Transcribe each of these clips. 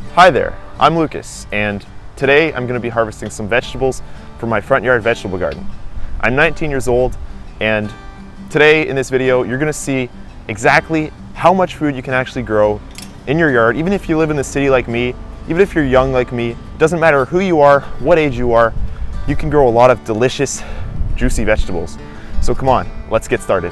Hi there, I'm Lucas, and today I'm going to be harvesting some vegetables from my front yard vegetable garden. I'm 19 years old, and today in this video you're going to see exactly how much food you can actually grow in your yard. Even if you live in the city like me, even if you're young like me, doesn't matter who you are, what age you are, you can grow a lot of delicious, juicy vegetables. So come on, let's get started.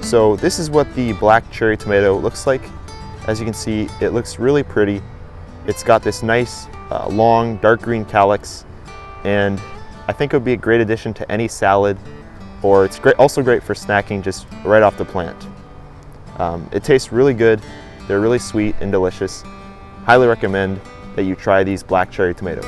So this is what the black cherry tomato looks like. As you can see, it looks really pretty. It's got this nice long dark green calyx, and I think it would be a great addition to any salad, or it's also great for snacking just right off the plant. It tastes really good. They're really sweet and delicious. Highly recommend that you try these black cherry tomatoes.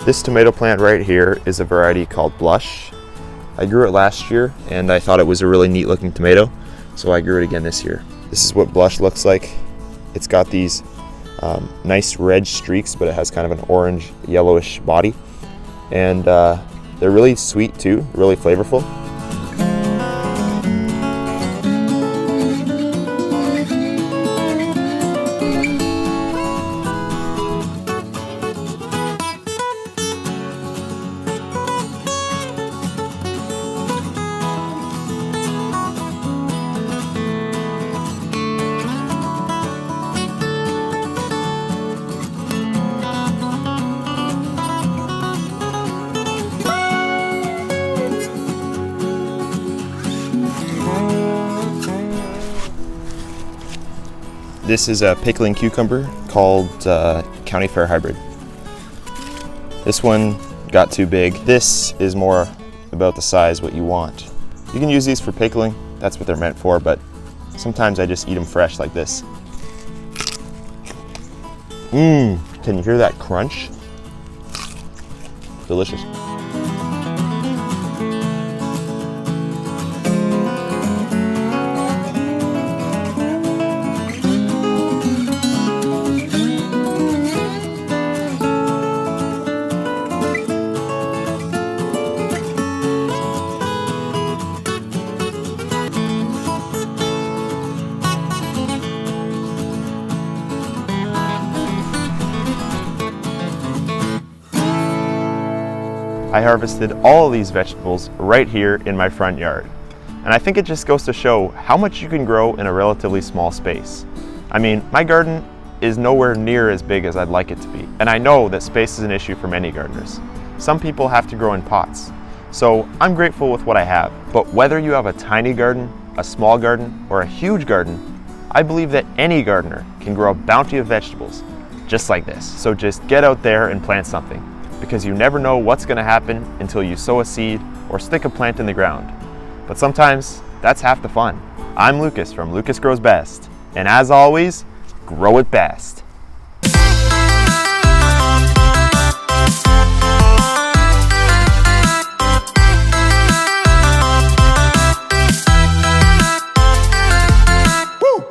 This tomato plant right here is a variety called Blush. I grew it last year and I thought it was a really neat looking tomato, so I grew it again this year. This is what Blush looks like. It's got these nice red streaks, but it has kind of an orange yellowish body. And they're really sweet too, really flavorful. This is a pickling cucumber called County Fair Hybrid. This one got too big. This is more about the size what you want. You can use these for pickling, that's what they're meant for, but sometimes I just eat them fresh like this. Can you hear that crunch? Delicious. I harvested all of these vegetables right here in my front yard. And I think it just goes to show how much you can grow in a relatively small space. I mean, my garden is nowhere near as big as I'd like it to be. And I know that space is an issue for many gardeners. Some people have to grow in pots. So I'm grateful with what I have. But whether you have a tiny garden, a small garden, or a huge garden, I believe that any gardener can grow a bounty of vegetables just like this. So just get out there and plant something, because you never know what's going to happen until you sow a seed or stick a plant in the ground. But sometimes that's half the fun. I'm Lucas from LucasGrowsBest, and as always, grow it best.